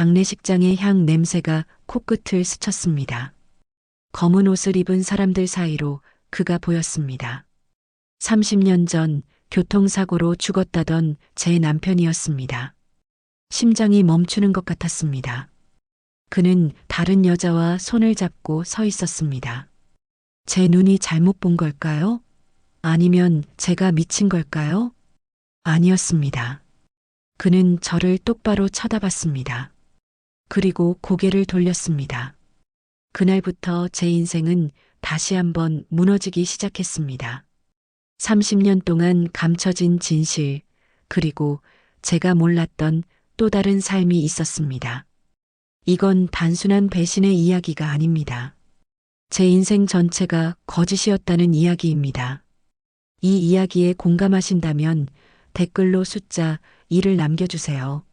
장례식장의 향 냄새가 코끝을 스쳤습니다. 검은 옷을 입은 사람들 사이로 그가 보였습니다. 30년 전 교통사고로 죽었다던 제 남편이었습니다. 심장이 멈추는 것 같았습니다. 그는 다른 여자와 손을 잡고 서 있었습니다. 제 눈이 잘못 본 걸까요? 아니면 제가 미친 걸까요? 아니었습니다. 그는 저를 똑바로 쳐다봤습니다. 그리고 고개를 돌렸습니다. 그날부터 제 인생은 다시 한번 무너지기 시작했습니다. 30년 동안 감춰진 진실, 그리고 제가 몰랐던 또 다른 삶이 있었습니다. 이건 단순한 배신의 이야기가 아닙니다. 제 인생 전체가 거짓이었다는 이야기입니다. 이 이야기에 공감하신다면 댓글로 숫자 1을 남겨주세요.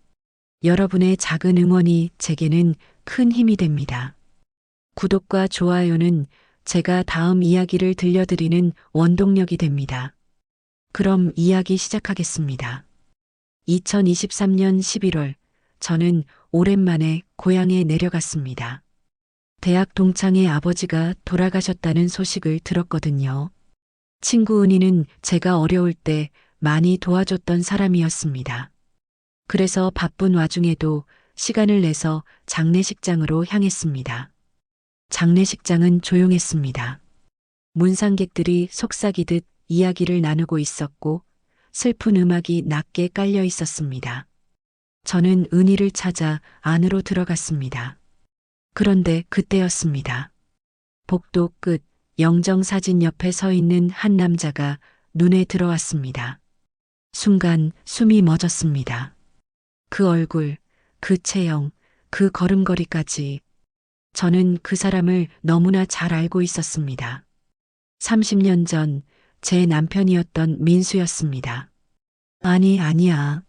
여러분의 작은 응원이 제게는 큰 힘이 됩니다. 구독과 좋아요는 제가 다음 이야기를 들려드리는 원동력이 됩니다. 그럼 이야기 시작하겠습니다. 2023년 11월, 저는 오랜만에 고향에 내려갔습니다. 대학 동창의 아버지가 돌아가셨다는 소식을 들었거든요. 친구 은희는 제가 어려울 때 많이 도와줬던 사람이었습니다. 그래서 바쁜 와중에도 시간을 내서 장례식장으로 향했습니다. 장례식장은 조용했습니다. 문상객들이 속삭이듯 이야기를 나누고 있었고 슬픈 음악이 낮게 깔려 있었습니다. 저는 은희를 찾아 안으로 들어갔습니다. 그런데 그때였습니다. 복도 끝 영정사진 옆에 서 있는 한 남자가 눈에 들어왔습니다. 순간 숨이 멎었습니다. 그 얼굴, 그 체형, 그 걸음걸이까지. 저는 그 사람을 너무나 잘 알고 있었습니다. 30년 전 제 남편이었던 민수였습니다. 아니야.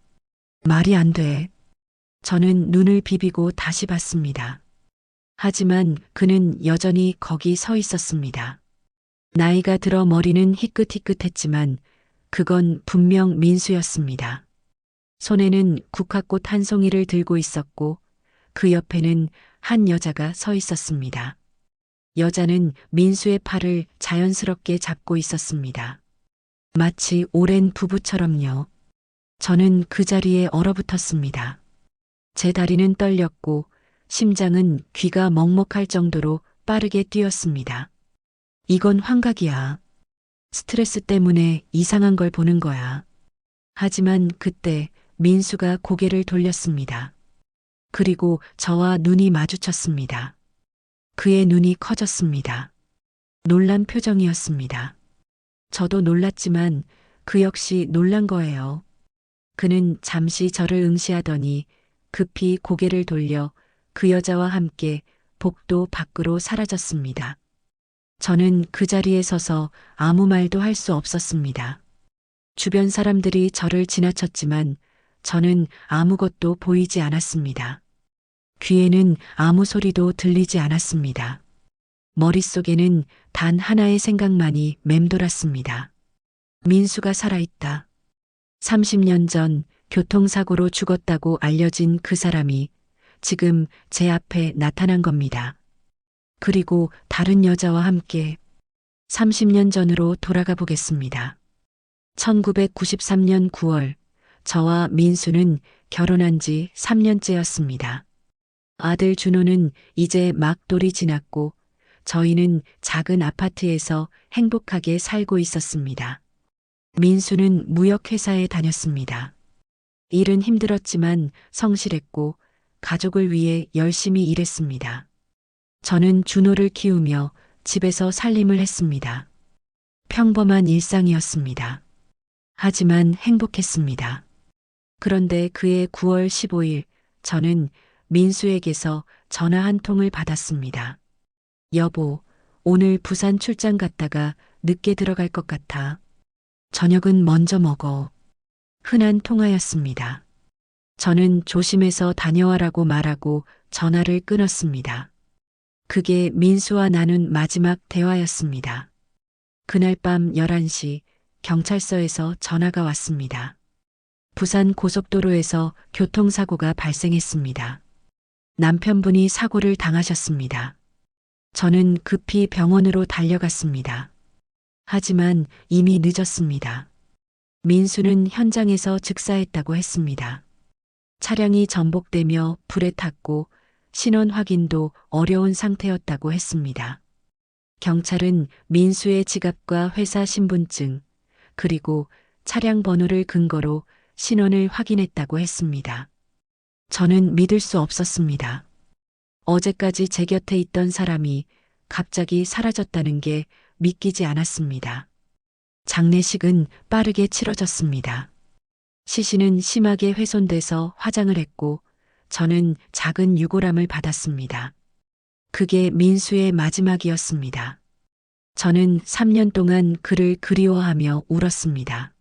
말이 안 돼. 저는 눈을 비비고 다시 봤습니다. 하지만 그는 여전히 거기 서 있었습니다. 나이가 들어 머리는 희끗희끗했지만 그건 분명 민수였습니다. 손에는 국화꽃 한 송이를 들고 있었고 그 옆에는 한 여자가 서 있었습니다. 여자는 민수의 팔을 자연스럽게 잡고 있었습니다. 마치 오랜 부부처럼요. 저는 그 자리에 얼어붙었습니다. 제 다리는 떨렸고 심장은 귀가 먹먹할 정도로 빠르게 뛰었습니다. 이건 환각이야. 스트레스 때문에 이상한 걸 보는 거야. 하지만 그때 민수가 고개를 돌렸습니다. 그리고 저와 눈이 마주쳤습니다. 그의 눈이 커졌습니다. 놀란 표정이었습니다. 저도 놀랐지만 그 역시 놀란 거예요. 그는 잠시 저를 응시하더니 급히 고개를 돌려 그 여자와 함께 복도 밖으로 사라졌습니다. 저는 그 자리에 서서 아무 말도 할 수 없었습니다. 주변 사람들이 저를 지나쳤지만 저는 아무것도 보이지 않았습니다. 귀에는 아무 소리도 들리지 않았습니다. 머릿속에는 단 하나의 생각만이 맴돌았습니다. 민수가 살아있다. 30년 전 교통사고로 죽었다고 알려진 그 사람이 지금 제 앞에 나타난 겁니다. 그리고 다른 여자와 함께 30년 전으로 돌아가 보겠습니다. 1993년 9월, 저와 민수는 결혼한 지 3년째였습니다. 아들 준호는 이제 막 돌이 지났고 저희는 작은 아파트에서 행복하게 살고 있었습니다. 민수는 무역회사에 다녔습니다. 일은 힘들었지만 성실했고 가족을 위해 열심히 일했습니다. 저는 준호를 키우며 집에서 살림을 했습니다. 평범한 일상이었습니다. 하지만 행복했습니다. 그런데 그해 9월 15일 저는 민수에게서 전화 한 통을 받았습니다. 여보, 오늘 부산 출장 갔다가 늦게 들어갈 것 같아. 저녁은 먼저 먹어. 흔한 통화였습니다. 저는 조심해서 다녀와라고 말하고 전화를 끊었습니다. 그게 민수와 나눈 마지막 대화였습니다. 그날 밤 11시 경찰서에서 전화가 왔습니다. 부산 고속도로에서 교통사고가 발생했습니다. 남편분이 사고를 당하셨습니다. 저는 급히 병원으로 달려갔습니다. 하지만 이미 늦었습니다. 민수는 현장에서 즉사했다고 했습니다. 차량이 전복되며 불에 탔고 신원 확인도 어려운 상태였다고 했습니다. 경찰은 민수의 지갑과 회사 신분증, 그리고 차량 번호를 근거로 신원을 확인했다고 했습니다. 저는 믿을 수 없었습니다. 어제까지 제 곁에 있던 사람이 갑자기 사라졌다는 게 믿기지 않았습니다. 장례식은 빠르게 치러졌습니다. 시신은 심하게 훼손돼서 화장을 했고 저는 작은 유골함을 받았습니다. 그게 민수의 마지막이었습니다. 저는 3년 동안 그를 그리워하며 울었습니다.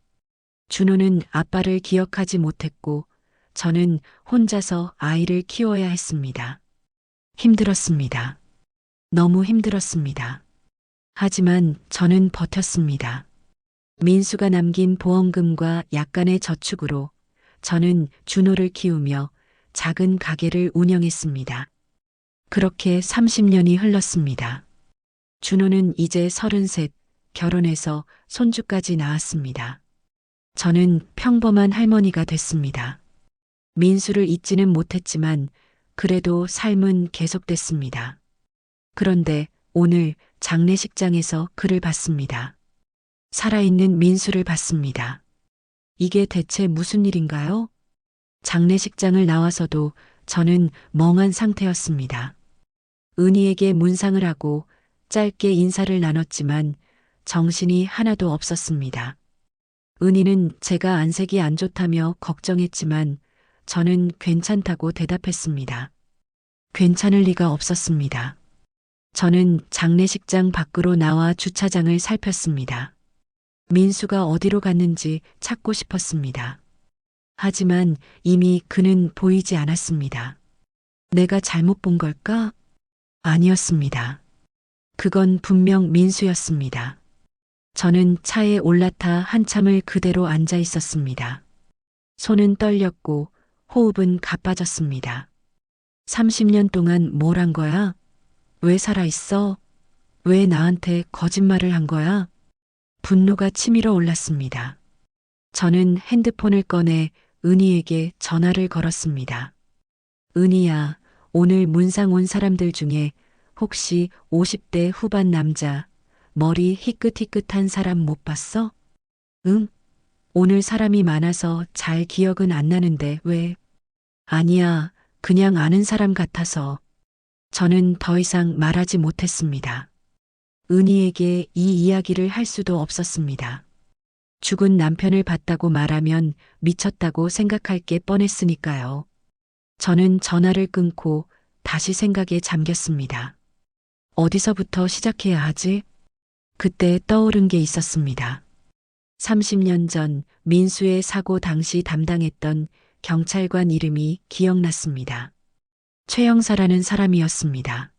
준호는 아빠를 기억하지 못했고 저는 혼자서 아이를 키워야 했습니다. 힘들었습니다. 너무 힘들었습니다. 하지만 저는 버텼습니다. 민수가 남긴 보험금과 약간의 저축으로 저는 준호를 키우며 작은 가게를 운영했습니다. 그렇게 30년이 흘렀습니다. 준호는 이제 33, 결혼해서 손주까지 낳았습니다. 저는 평범한 할머니가 됐습니다. 민수를 잊지는 못했지만 그래도 삶은 계속됐습니다. 그런데 오늘 장례식장에서 그를 봤습니다. 살아있는 민수를 봤습니다. 이게 대체 무슨 일인가요? 장례식장을 나와서도 저는 멍한 상태였습니다. 은희에게 문상을 하고 짧게 인사를 나눴지만 정신이 하나도 없었습니다. 은희는 제가 안색이 안 좋다며 걱정했지만 저는 괜찮다고 대답했습니다. 괜찮을 리가 없었습니다. 저는 장례식장 밖으로 나와 주차장을 살폈습니다. 민수가 어디로 갔는지 찾고 싶었습니다. 하지만 이미 그는 보이지 않았습니다. 내가 잘못 본 걸까? 아니었습니다. 그건 분명 민수였습니다. 저는 차에 올라타 한참을 그대로 앉아 있었습니다. 손은 떨렸고 호흡은 가빠졌습니다. 30년 동안 뭘 한 거야? 왜 살아있어? 왜 나한테 거짓말을 한 거야? 분노가 치밀어 올랐습니다. 저는 핸드폰을 꺼내 은희에게 전화를 걸었습니다. 은희야, 오늘 문상 온 사람들 중에 혹시 50대 후반 남자, 머리 희끗희끗한 사람 못 봤어? 응? 오늘 사람이 많아서 잘 기억은 안 나는데 왜? 아니야, 그냥 아는 사람 같아서. 저는 더 이상 말하지 못했습니다. 은희에게 이 이야기를 할 수도 없었습니다. 죽은 남편을 봤다고 말하면 미쳤다고 생각할 게 뻔했으니까요. 저는 전화를 끊고 다시 생각에 잠겼습니다. 어디서부터 시작해야 하지? 그때 떠오른 게 있었습니다. 30년 전 민수의 사고 당시 담당했던 경찰관 이름이 기억났습니다. 최 형사라는 사람이었습니다.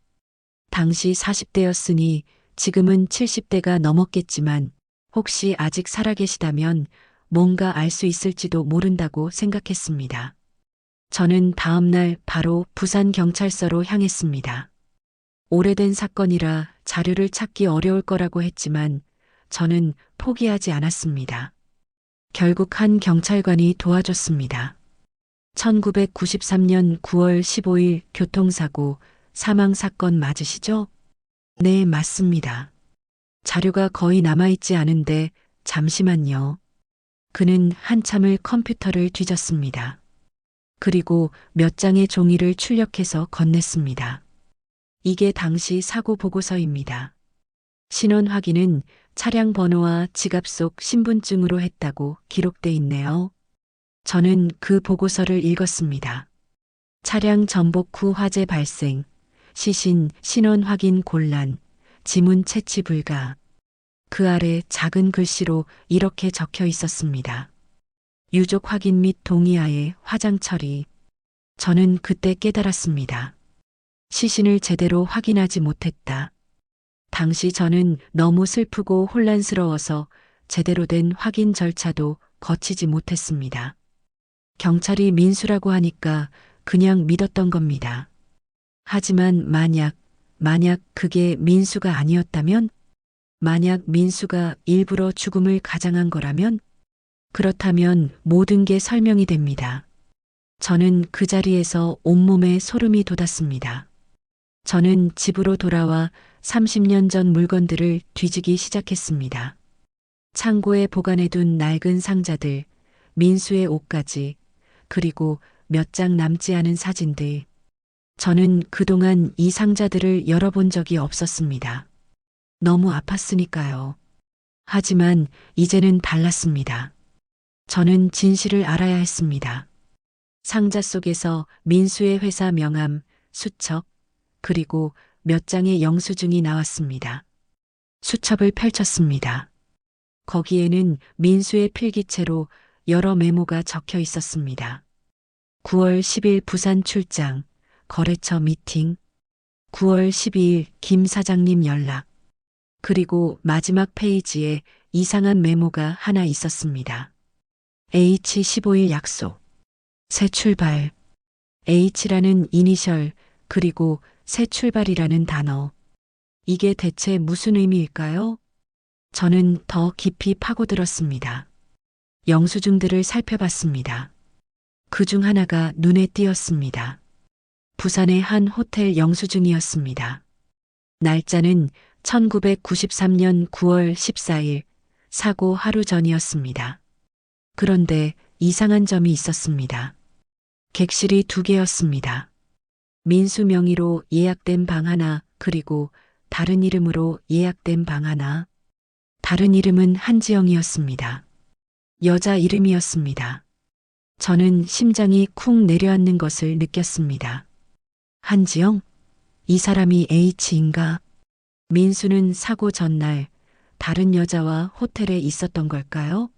당시 40대였으니 지금은 70대가 넘었겠지만 혹시 아직 살아계시다면 뭔가 알 수 있을지도 모른다고 생각했습니다. 저는 다음 날 바로 부산경찰서로 향했습니다. 오래된 사건이라 자료를 찾기 어려울 거라고 했지만 저는 포기하지 않았습니다. 결국 한 경찰관이 도와줬습니다. 1993년 9월 15일 교통사고 사망 사건 맞으시죠? 네, 맞습니다. 자료가 거의 남아있지 않은데 잠시만요. 그는 한참을 컴퓨터를 뒤졌습니다. 그리고 몇 장의 종이를 출력해서 건넸습니다. 이게 당시 사고 보고서입니다. 신원 확인은 차량 번호와 지갑 속 신분증으로 했다고 기록돼 있네요. 저는 그 보고서를 읽었습니다. 차량 전복 후 화재 발생, 시신 신원 확인 곤란, 지문 채취 불가. 그 아래 작은 글씨로 이렇게 적혀 있었습니다. 유족 확인 및 동의하에 화장 처리. 저는 그때 깨달았습니다. 시신을 제대로 확인하지 못했다. 당시 저는 너무 슬프고 혼란스러워서 제대로 된 확인 절차도 거치지 못했습니다. 경찰이 민수라고 하니까 그냥 믿었던 겁니다. 하지만 만약 그게 민수가 아니었다면? 만약 민수가 일부러 죽음을 가장한 거라면? 그렇다면 모든 게 설명이 됩니다. 저는 그 자리에서 온몸에 소름이 돋았습니다. 저는 집으로 돌아와 30년 전 물건들을 뒤지기 시작했습니다. 창고에 보관해둔 낡은 상자들, 민수의 옷까지, 그리고 몇 장 남지 않은 사진들. 저는 그동안 이 상자들을 열어본 적이 없었습니다. 너무 아팠으니까요. 하지만 이제는 달랐습니다. 저는 진실을 알아야 했습니다. 상자 속에서 민수의 회사 명함, 수첩, 그리고 몇 장의 영수증이 나왔습니다. 수첩을 펼쳤습니다. 거기에는 민수의 필기체로 여러 메모가 적혀 있었습니다. 9월 10일 부산 출장, 거래처 미팅, 9월 12일 김 사장님 연락, 그리고 마지막 페이지에 이상한 메모가 하나 있었습니다. H 15일 약속, 새 출발, H라는 이니셜, 그리고 새 출발이라는 단어. 이게 대체 무슨 의미일까요? 저는 더 깊이 파고들었습니다. 영수증들을 살펴봤습니다. 그 중 하나가 눈에 띄었습니다. 부산의 한 호텔 영수증이었습니다. 날짜는 1993년 9월 14일, 사고 하루 전이었습니다. 그런데 이상한 점이 있었습니다. 객실이 2개였습니다. 민수 명의로 예약된 방 하나, 그리고 다른 이름으로 예약된 방 하나. 다른 이름은 한지영이었습니다. 여자 이름이었습니다. 저는 심장이 쿵 내려앉는 것을 느꼈습니다. 한지영? 이 사람이 H인가? 민수는 사고 전날 다른 여자와 호텔에 있었던 걸까요?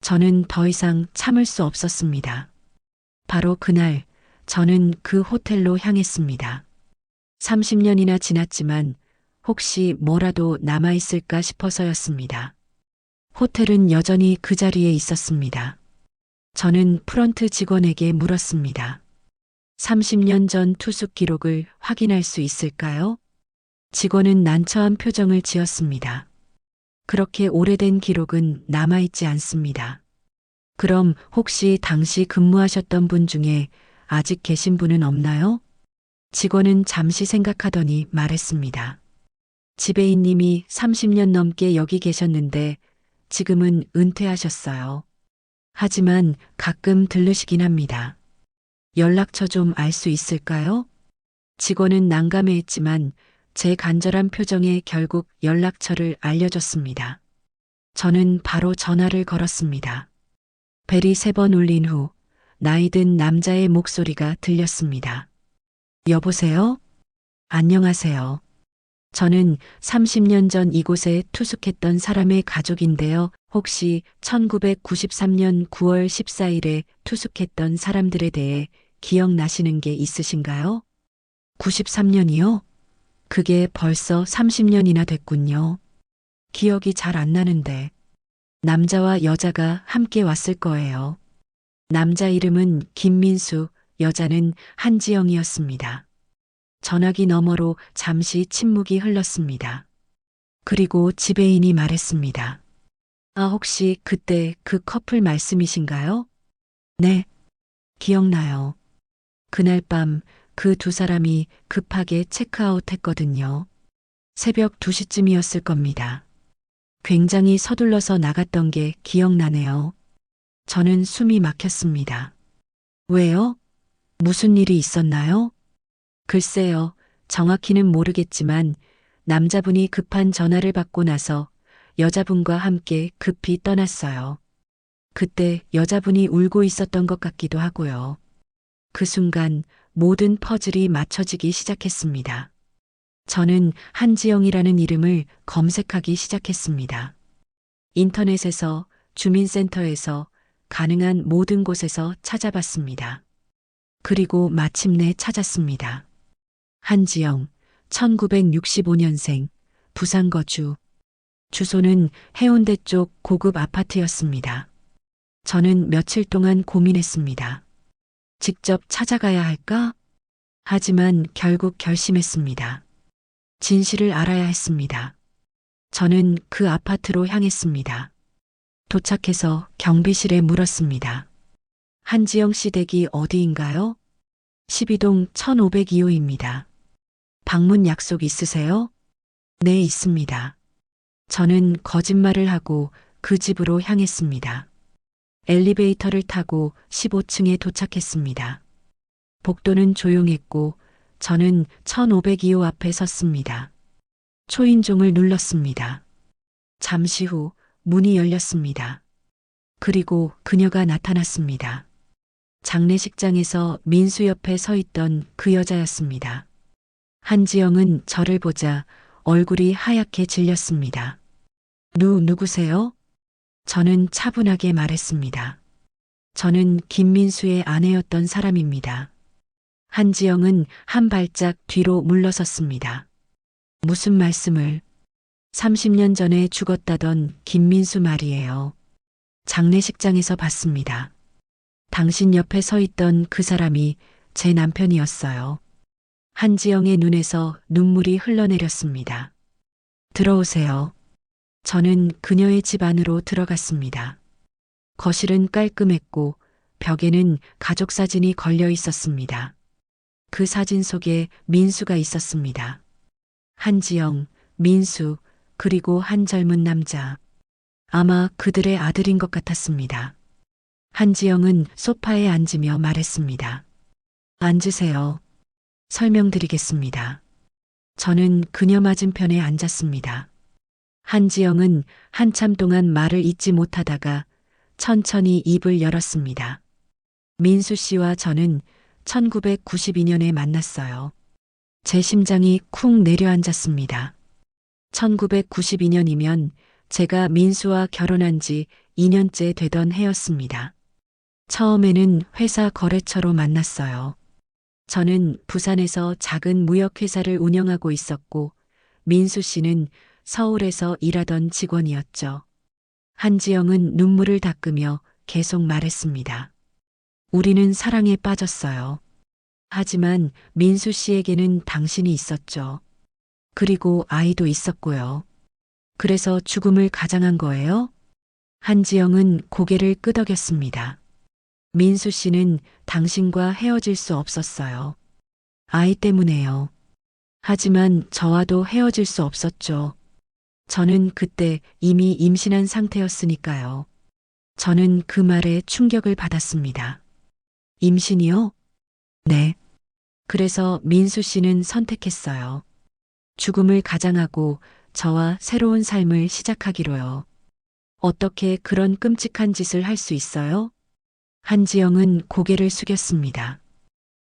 저는 더 이상 참을 수 없었습니다. 바로 그날 저는 그 호텔로 향했습니다. 30년이나 지났지만 혹시 뭐라도 남아있을까 싶어서였습니다. 호텔은 여전히 그 자리에 있었습니다. 저는 프런트 직원에게 물었습니다. 30년 전 투숙 기록을 확인할 수 있을까요? 직원은 난처한 표정을 지었습니다. 그렇게 오래된 기록은 남아있지 않습니다. 그럼 혹시 당시 근무하셨던 분 중에 아직 계신 분은 없나요? 직원은 잠시 생각하더니 말했습니다. 지배인님이 30년 넘게 여기 계셨는데 지금은 은퇴하셨어요. 하지만 가끔 들르시긴 합니다. 연락처 좀 알 수 있을까요? 직원은 난감해했지만 제 간절한 표정에 결국 연락처를 알려줬습니다. 저는 바로 전화를 걸었습니다. 벨이 3번 울린 후 나이든 남자의 목소리가 들렸습니다. 여보세요? 안녕하세요. 저는 30년 전 이곳에 투숙했던 사람의 가족인데요. 혹시 1993년 9월 14일에 투숙했던 사람들에 대해 기억나시는 게 있으신가요? 93년이요? 그게 벌써 30년이나 됐군요. 기억이 잘 안 나는데 남자와 여자가 함께 왔을 거예요. 남자 이름은 김민수, 여자는 한지영이었습니다. 전화기 너머로 잠시 침묵이 흘렀습니다. 그리고 지배인이 말했습니다. 아, 혹시 그때 그 커플 말씀이신가요? 네, 기억나요. 그날 밤 그 2사람이 급하게 체크아웃 했거든요. 새벽 2시쯤이었을 겁니다. 굉장히 서둘러서 나갔던 게 기억나네요. 저는 숨이 막혔습니다. 왜요? 무슨 일이 있었나요? 글쎄요, 정확히는 모르겠지만 남자분이 급한 전화를 받고 나서 여자분과 함께 급히 떠났어요. 그때 여자분이 울고 있었던 것 같기도 하고요. 그 순간 모든 퍼즐이 맞춰지기 시작했습니다. 저는 한지영이라는 이름을 검색하기 시작했습니다. 인터넷에서, 주민센터에서, 가능한 모든 곳에서 찾아봤습니다. 그리고 마침내 찾았습니다. 한지영, 1965년생, 부산 거주. 주소는 해운대 쪽 고급 아파트였습니다. 저는 며칠 동안 고민했습니다. 직접 찾아가야 할까? 하지만 결국 결심했습니다. 진실을 알아야 했습니다. 저는 그 아파트로 향했습니다. 도착해서 경비실에 물었습니다. 한지영 씨 댁이 어디인가요? 12동 1502호입니다. 방문 약속 있으세요? 네, 있습니다. 저는 거짓말을 하고 그 집으로 향했습니다. 엘리베이터를 타고 15층에 도착했습니다. 복도는 조용했고 저는 1502호 앞에 섰습니다. 초인종을 눌렀습니다. 잠시 후 문이 열렸습니다. 그리고 그녀가 나타났습니다. 장례식장에서 민수 옆에 서 있던 그 여자였습니다. 한지영은 저를 보자 얼굴이 하얗게 질렸습니다. 누구세요? 저는 차분하게 말했습니다. 저는 김민수의 아내였던 사람입니다. 한지영은 한 발짝 뒤로 물러섰습니다. 무슨 말씀을? 30년 전에 죽었다던 김민수 말이에요. 장례식장에서 봤습니다. 당신 옆에 서 있던 그 사람이 제 남편이었어요. 한지영의 눈에서 눈물이 흘러내렸습니다. 들어오세요. 저는 그녀의 집 안으로 들어갔습니다. 거실은 깔끔했고 벽에는 가족 사진이 걸려 있었습니다. 그 사진 속에 민수가 있었습니다. 한지영, 민수, 그리고 한 젊은 남자. 아마 그들의 아들인 것 같았습니다. 한지영은 소파에 앉으며 말했습니다. 앉으세요. 설명드리겠습니다. 저는 그녀 맞은편에 앉았습니다. 한지영은 한참 동안 말을 잇지 못하다가 천천히 입을 열었습니다. 민수 씨와 저는 1992년에 만났어요. 제 심장이 쿵 내려앉았습니다. 1992년이면 제가 민수와 결혼한 지 2년째 되던 해였습니다. 처음에는 회사 거래처로 만났어요. 저는 부산에서 작은 무역회사를 운영하고 있었고 민수 씨는 서울에서 일하던 직원이었죠. 한지영은 눈물을 닦으며 계속 말했습니다. 우리는 사랑에 빠졌어요. 하지만 민수 씨에게는 당신이 있었죠. 그리고 아이도 있었고요. 그래서 죽음을 가장한 거예요? 한지영은 고개를 끄덕였습니다. 민수 씨는 당신과 헤어질 수 없었어요. 아이 때문에요. 하지만 저와도 헤어질 수 없었죠. 저는 그때 이미 임신한 상태였으니까요. 저는 그 말에 충격을 받았습니다. 임신이요? 네. 그래서 민수 씨는 선택했어요. 죽음을 가장하고 저와 새로운 삶을 시작하기로요. 어떻게 그런 끔찍한 짓을 할 수 있어요? 한지영은 고개를 숙였습니다.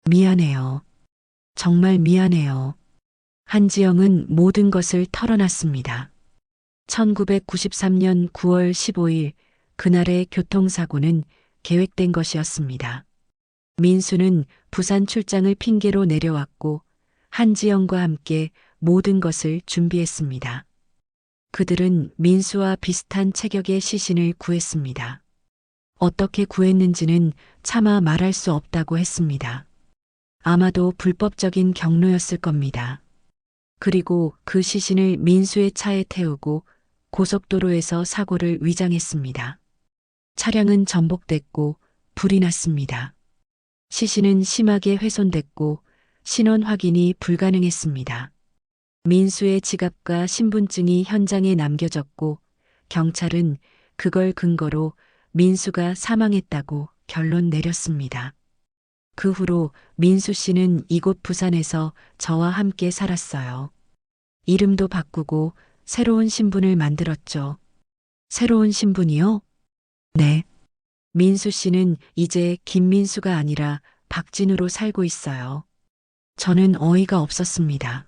미안해요. 정말 미안해요. 한지영은 모든 것을 털어놨습니다. 1993년 9월 15일 그날의 교통사고는 계획된 것이었습니다. 민수는 부산 출장을 핑계로 내려왔고 한지영과 함께 모든 것을 준비했습니다. 그들은 민수와 비슷한 체격의 시신을 구했습니다. 어떻게 구했는지는 차마 말할 수 없다고 했습니다. 아마도 불법적인 경로였을 겁니다. 그리고 그 시신을 민수의 차에 태우고 고속도로에서 사고를 위장했습니다. 차량은 전복됐고 불이 났습니다. 시신은 심하게 훼손됐고 신원 확인이 불가능했습니다. 민수의 지갑과 신분증이 현장에 남겨졌고 경찰은 그걸 근거로 민수가 사망했다고 결론 내렸습니다. 그 후로 민수 씨는 이곳 부산에서 저와 함께 살았어요. 이름도 바꾸고 새로운 신분을 만들었죠. 새로운 신분이요? 네. 민수 씨는 이제 김민수가 아니라 박진우로 살고 있어요. 저는 어이가 없었습니다.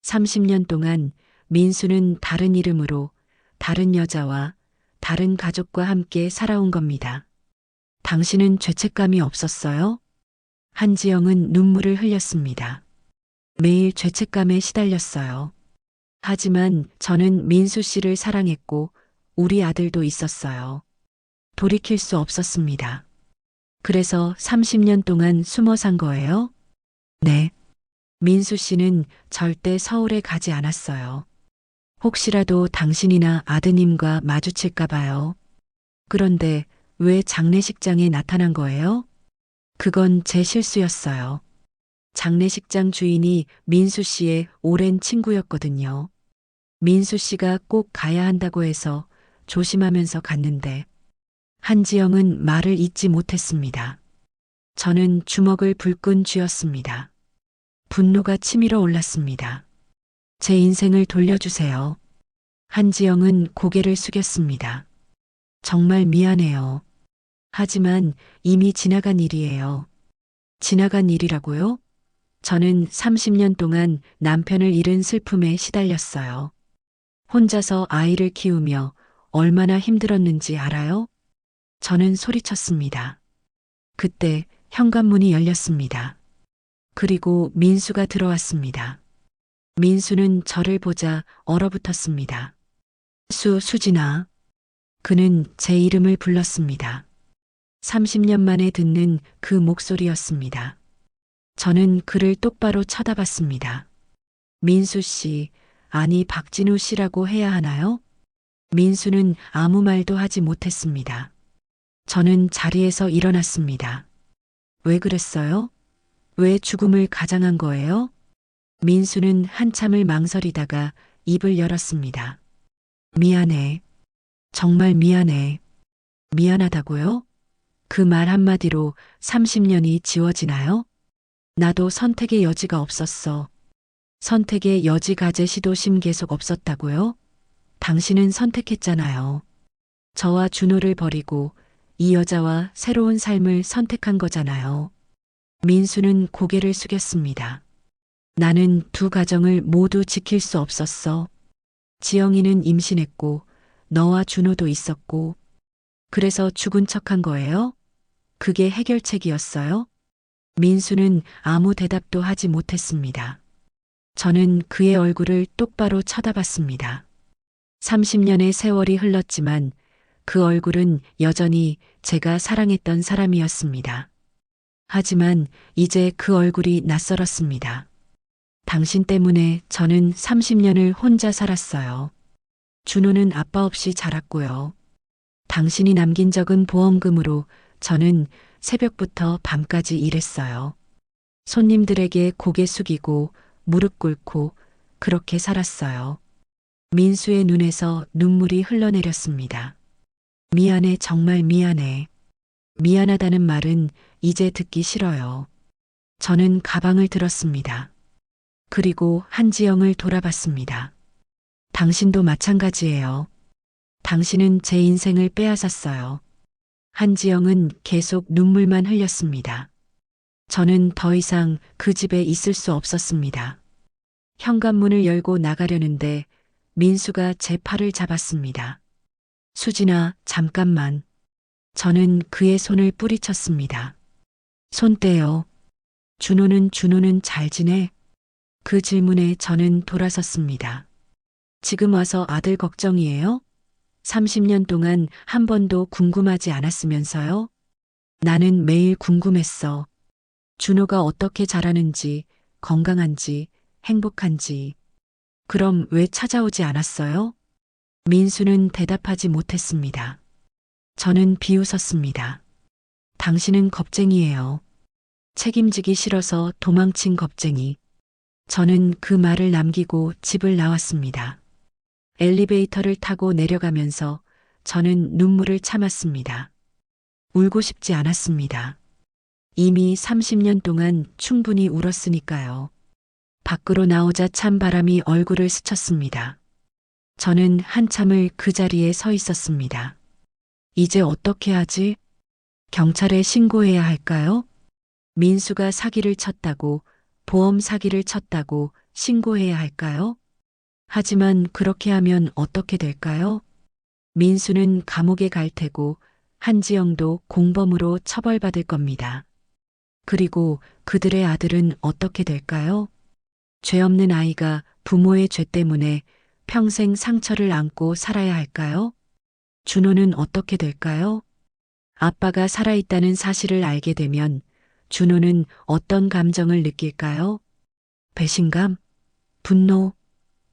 30년 동안 민수는 다른 이름으로 다른 여자와 다른 가족과 함께 살아온 겁니다. 당신은 죄책감이 없었어요? 한지영은 눈물을 흘렸습니다. 매일 죄책감에 시달렸어요. 하지만 저는 민수 씨를 사랑했고 우리 아들도 있었어요. 돌이킬 수 없었습니다. 그래서 30년 동안 숨어 산 거예요? 네. 민수 씨는 절대 서울에 가지 않았어요. 혹시라도 당신이나 아드님과 마주칠까 봐요. 그런데 왜 장례식장에 나타난 거예요? 그건 제 실수였어요. 장례식장 주인이 민수 씨의 오랜 친구였거든요. 민수 씨가 꼭 가야 한다고 해서 조심하면서 갔는데 한지영은 말을 잇지 못했습니다. 저는 주먹을 불끈 쥐었습니다. 분노가 치밀어 올랐습니다. 제 인생을 돌려주세요. 한지영은 고개를 숙였습니다. 정말 미안해요. 하지만 이미 지나간 일이에요. 지나간 일이라고요? 저는 30년 동안 남편을 잃은 슬픔에 시달렸어요. 혼자서 아이를 키우며 얼마나 힘들었는지 알아요? 저는 소리쳤습니다. 그때 현관문이 열렸습니다. 그리고 민수가 들어왔습니다. 민수는 저를 보자 얼어붙었습니다. 수진아. 그는 제 이름을 불렀습니다. 30년 만에 듣는 그 목소리였습니다. 저는 그를 똑바로 쳐다봤습니다. 민수 씨, 아니 박진우 씨라고 해야 하나요? 민수는 아무 말도 하지 못했습니다. 저는 자리에서 일어났습니다. 왜 그랬어요? 왜 죽음을 가장한 거예요? 민수는 한참을 망설이다가 입을 열었습니다. 미안해. 정말 미안해. 미안하다고요? 그 말 한마디로 30년이 지워지나요? 나도 선택의 여지가 없었어. 선택의 여지 가제 시도심 계속 없었다고요? 당신은 선택했잖아요. 저와 준호를 버리고 이 여자와 새로운 삶을 선택한 거잖아요. 민수는 고개를 숙였습니다. 나는 두 가정을 모두 지킬 수 없었어. 지영이는 임신했고 너와 준호도 있었고 그래서 죽은 척한 거예요? 그게 해결책이었어요? 민수는 아무 대답도 하지 못했습니다. 저는 그의 얼굴을 똑바로 쳐다봤습니다. 30년의 세월이 흘렀지만 그 얼굴은 여전히 제가 사랑했던 사람이었습니다. 하지만 이제 그 얼굴이 낯설었습니다. 당신 때문에 저는 30년을 혼자 살았어요. 준호는 아빠 없이 자랐고요. 당신이 남긴 적은 보험금으로 저는 새벽부터 밤까지 일했어요. 손님들에게 고개 숙이고 무릎 꿇고 그렇게 살았어요. 민수의 눈에서 눈물이 흘러내렸습니다. 미안해, 정말 미안해. 미안하다는 말은 이제 듣기 싫어요. 저는 가방을 들었습니다. 그리고 한지영을 돌아봤습니다. 당신도 마찬가지예요. 당신은 제 인생을 빼앗았어요. 한지영은 계속 눈물만 흘렸습니다. 저는 더 이상 그 집에 있을 수 없었습니다. 현관문을 열고 나가려는데 민수가 제 팔을 잡았습니다. 수진아, 잠깐만. 저는 그의 손을 뿌리쳤습니다. 손 떼요. 준호는 잘 지내? 그 질문에 저는 돌아섰습니다. 지금 와서 아들 걱정이에요? 30년 동안 한 번도 궁금하지 않았으면서요? 나는 매일 궁금했어. 준호가 어떻게 자라는지, 건강한지, 행복한지. 그럼 왜 찾아오지 않았어요? 민수는 대답하지 못했습니다. 저는 비웃었습니다. 당신은 겁쟁이에요. 책임지기 싫어서 도망친 겁쟁이. 저는 그 말을 남기고 집을 나왔습니다. 엘리베이터를 타고 내려가면서 저는 눈물을 참았습니다. 울고 싶지 않았습니다. 이미 30년 동안 충분히 울었으니까요. 밖으로 나오자 찬 바람이 얼굴을 스쳤습니다. 저는 한참을 그 자리에 서 있었습니다. 이제 어떻게 하지? 경찰에 신고해야 할까요? 민수가 사기를 쳤다고, 보험 사기를 쳤다고 신고해야 할까요? 하지만 그렇게 하면 어떻게 될까요? 민수는 감옥에 갈 테고 한지영도 공범으로 처벌받을 겁니다. 그리고 그들의 아들은 어떻게 될까요? 죄 없는 아이가 부모의 죄 때문에 평생 상처를 안고 살아야 할까요? 준호는 어떻게 될까요? 아빠가 살아있다는 사실을 알게 되면 준호는 어떤 감정을 느낄까요? 배신감? 분노?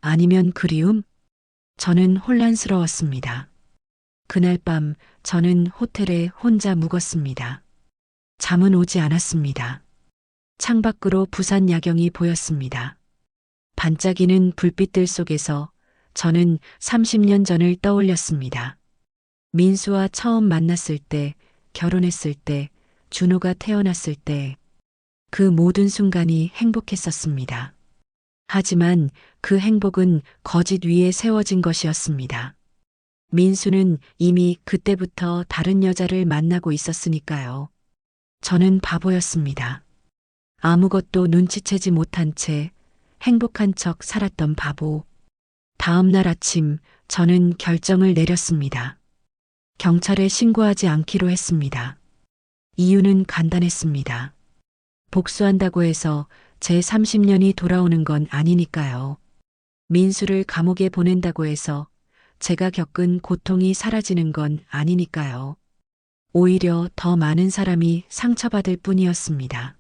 아니면 그리움? 저는 혼란스러웠습니다. 그날 밤 저는 호텔에 혼자 묵었습니다. 잠은 오지 않았습니다. 창밖으로 부산 야경이 보였습니다. 반짝이는 불빛들 속에서 저는 30년 전을 떠올렸습니다. 민수와 처음 만났을 때, 결혼했을 때, 준호가 태어났을 때, 그 모든 순간이 행복했었습니다. 하지만 그 행복은 거짓 위에 세워진 것이었습니다. 민수는 이미 그때부터 다른 여자를 만나고 있었으니까요. 저는 바보였습니다. 아무것도 눈치채지 못한 채 행복한 척 살았던 바보. 다음 날 아침 저는 결정을 내렸습니다. 경찰에 신고하지 않기로 했습니다. 이유는 간단했습니다. 복수한다고 해서 제 30년이 돌아오는 건 아니니까요. 민수를 감옥에 보낸다고 해서 제가 겪은 고통이 사라지는 건 아니니까요. 오히려 더 많은 사람이 상처받을 뿐이었습니다.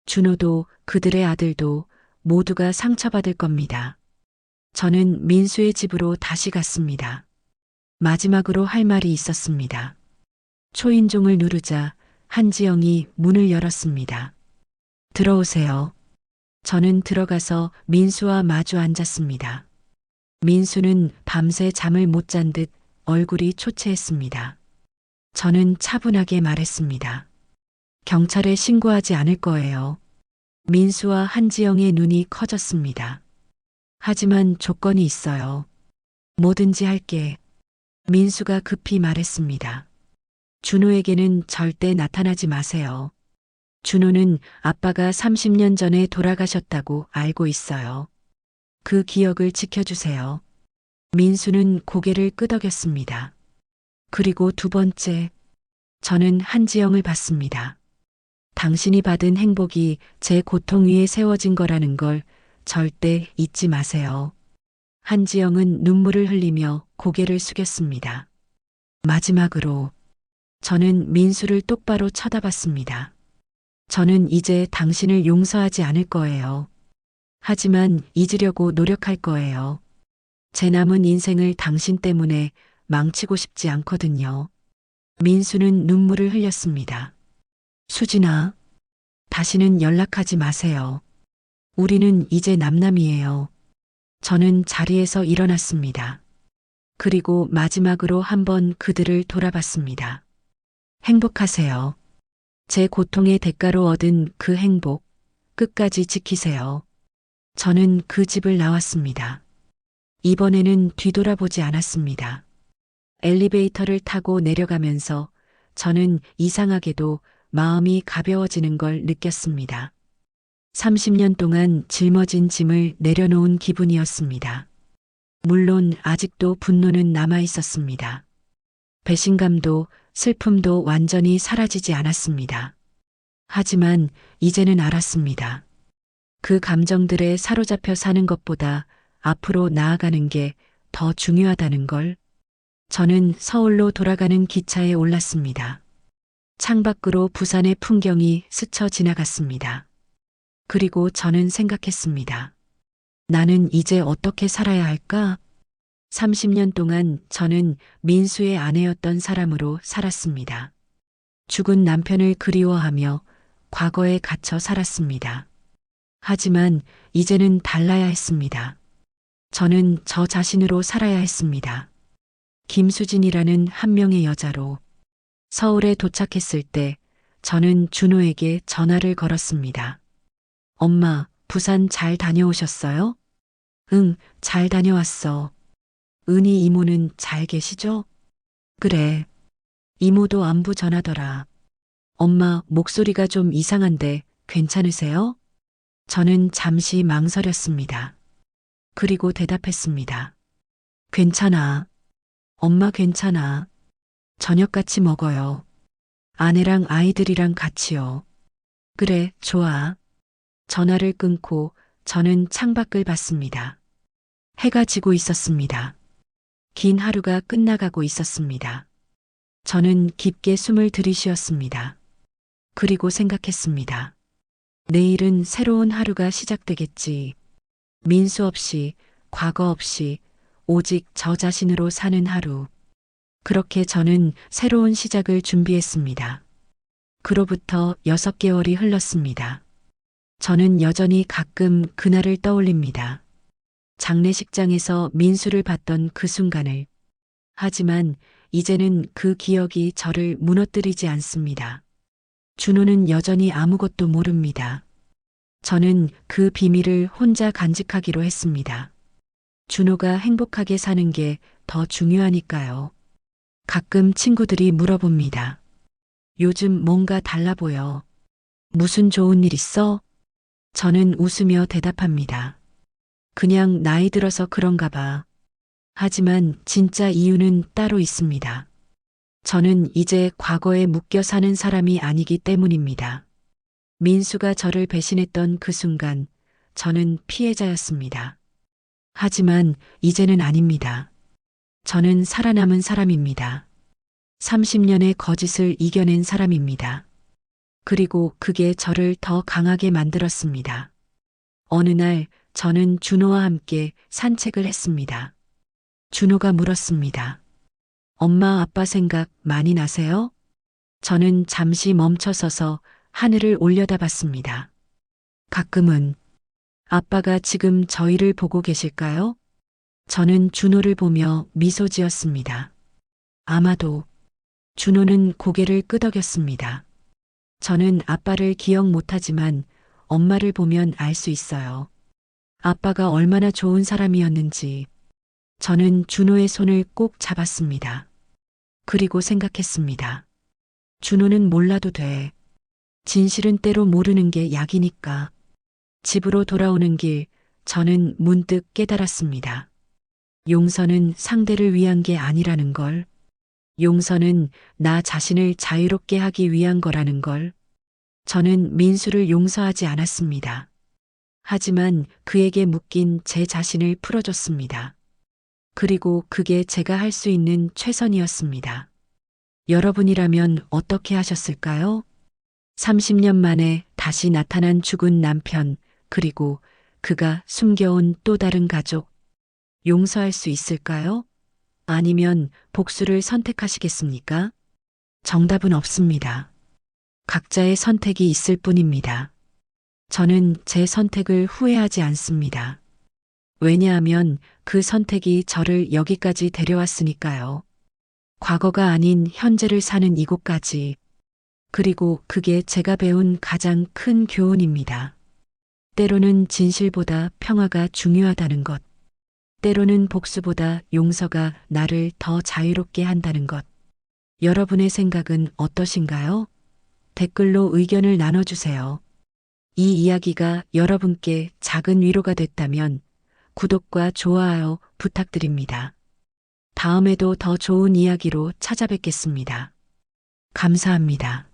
준호도 그들의 아들도 모두가 상처받을 겁니다. 저는 민수의 집으로 다시 갔습니다. 마지막으로 할 말이 있었습니다. 초인종을 누르자 한지영이 문을 열었습니다. 들어오세요. 저는 들어가서 민수와 마주 앉았습니다. 민수는 밤새 잠을 못 잔 듯 얼굴이 초췌했습니다. 저는 차분하게 말했습니다. 경찰에 신고하지 않을 거예요. 민수와 한지영의 눈이 커졌습니다. 하지만 조건이 있어요. 뭐든지 할게. 민수가 급히 말했습니다. 준호에게는 절대 나타나지 마세요. 준호는 아빠가 30년 전에 돌아가셨다고 알고 있어요. 그 기억을 지켜주세요. 민수는 고개를 끄덕였습니다. 그리고 두 번째, 저는 한지영을 봤습니다. 당신이 받은 행복이 제 고통 위에 세워진 거라는 걸 절대 잊지 마세요. 한지영은 눈물을 흘리며 고개를 숙였습니다. 마지막으로 저는 민수를 똑바로 쳐다봤습니다. 저는 이제 당신을 용서하지 않을 거예요. 하지만 잊으려고 노력할 거예요. 제 남은 인생을 당신 때문에 망치고 싶지 않거든요. 민수는 눈물을 흘렸습니다. 수진아, 다시는 연락하지 마세요. 우리는 이제 남남이에요. 저는 자리에서 일어났습니다. 그리고 마지막으로 한번 그들을 돌아봤습니다. 행복하세요. 제 고통의 대가로 얻은 그 행복, 끝까지 지키세요. 저는 그 집을 나왔습니다. 이번에는 뒤돌아보지 않았습니다. 엘리베이터를 타고 내려가면서 저는 이상하게도 마음이 가벼워지는 걸 느꼈습니다. 30년 동안 짊어진 짐을 내려놓은 기분이었습니다. 물론 아직도 분노는 남아 있었습니다. 배신감도 슬픔도 완전히 사라지지 않았습니다. 하지만 이제는 알았습니다. 그 감정들에 사로잡혀 사는 것보다 앞으로 나아가는 게 더 중요하다는 걸. 저는 서울로 돌아가는 기차에 올랐습니다. 창밖으로 부산의 풍경이 스쳐 지나갔습니다. 그리고 저는 생각했습니다. 나는 이제 어떻게 살아야 할까? 30년 동안 저는 민수의 아내였던 사람으로 살았습니다. 죽은 남편을 그리워하며 과거에 갇혀 살았습니다. 하지만 이제는 달라야 했습니다. 저는 저 자신으로 살아야 했습니다. 김수진이라는 한 명의 여자로. 서울에 도착했을 때 저는 준호에게 전화를 걸었습니다. 엄마, 부산 잘 다녀오셨어요? 응, 잘 다녀왔어. 은희 이모는 잘 계시죠? 그래. 이모도 안부 전하더라. 엄마, 목소리가 좀 이상한데 괜찮으세요? 저는 잠시 망설였습니다. 그리고 대답했습니다. 괜찮아. 엄마 괜찮아. 저녁 같이 먹어요. 아내랑 아이들이랑 같이요. 그래, 좋아. 전화를 끊고 저는 창밖을 봤습니다. 해가 지고 있었습니다. 긴 하루가 끝나가고 있었습니다. 저는 깊게 숨을 들이쉬었습니다. 그리고 생각했습니다. 내일은 새로운 하루가 시작되겠지. 민수 없이, 과거 없이, 오직 저 자신으로 사는 하루. 그렇게 저는 새로운 시작을 준비했습니다. 그로부터 6개월이 흘렀습니다. 저는 여전히 가끔 그날을 떠올립니다. 장례식장에서 민수를 봤던 그 순간을. 하지만 이제는 그 기억이 저를 무너뜨리지 않습니다. 준호는 여전히 아무것도 모릅니다. 저는 그 비밀을 혼자 간직하기로 했습니다. 준호가 행복하게 사는 게 더 중요하니까요. 가끔 친구들이 물어봅니다. 요즘 뭔가 달라 보여. 무슨 좋은 일 있어? 저는 웃으며 대답합니다. 그냥 나이 들어서 그런가 봐. 하지만 진짜 이유는 따로 있습니다. 저는 이제 과거에 묶여 사는 사람이 아니기 때문입니다. 민수가 저를 배신했던 그 순간 저는 피해자였습니다. 하지만 이제는 아닙니다. 저는 살아남은 사람입니다. 30년의 거짓을 이겨낸 사람입니다. 그리고 그게 저를 더 강하게 만들었습니다. 어느 날 저는 준호와 함께 산책을 했습니다. 준호가 물었습니다. 엄마 아빠 생각 많이 나세요? 저는 잠시 멈춰서서 하늘을 올려다봤습니다. 가끔은 아빠가 지금 저희를 보고 계실까요? 저는 준호를 보며 미소 지었습니다. 아마도. 준호는 고개를 끄덕였습니다. 저는 아빠를 기억 못하지만 엄마를 보면 알 수 있어요. 아빠가 얼마나 좋은 사람이었는지. 저는 준호의 손을 꼭 잡았습니다. 그리고 생각했습니다. 준호는 몰라도 돼. 진실은 때로 모르는 게 약이니까. 집으로 돌아오는 길, 저는 문득 깨달았습니다. 용서는 상대를 위한 게 아니라는 걸. 용서는 나 자신을 자유롭게 하기 위한 거라는 걸. 저는 민수를 용서하지 않았습니다. 하지만 그에게 묶인 제 자신을 풀어줬습니다. 그리고 그게 제가 할 수 있는 최선이었습니다. 여러분이라면 어떻게 하셨을까요? 30년 만에 다시 나타난 죽은 남편, 그리고 그가 숨겨온 또 다른 가족. 용서할 수 있을까요? 아니면 복수를 선택하시겠습니까? 정답은 없습니다. 각자의 선택이 있을 뿐입니다. 저는 제 선택을 후회하지 않습니다. 왜냐하면 그 선택이 저를 여기까지 데려왔으니까요. 과거가 아닌 현재를 사는 이곳까지. 그리고 그게 제가 배운 가장 큰 교훈입니다. 때로는 진실보다 평화가 중요하다는 것. 때로는 복수보다 용서가 나를 더 자유롭게 한다는 것. 여러분의 생각은 어떠신가요? 댓글로 의견을 나눠주세요. 이 이야기가 여러분께 작은 위로가 됐다면 구독과 좋아요 부탁드립니다. 다음에도 더 좋은 이야기로 찾아뵙겠습니다. 감사합니다.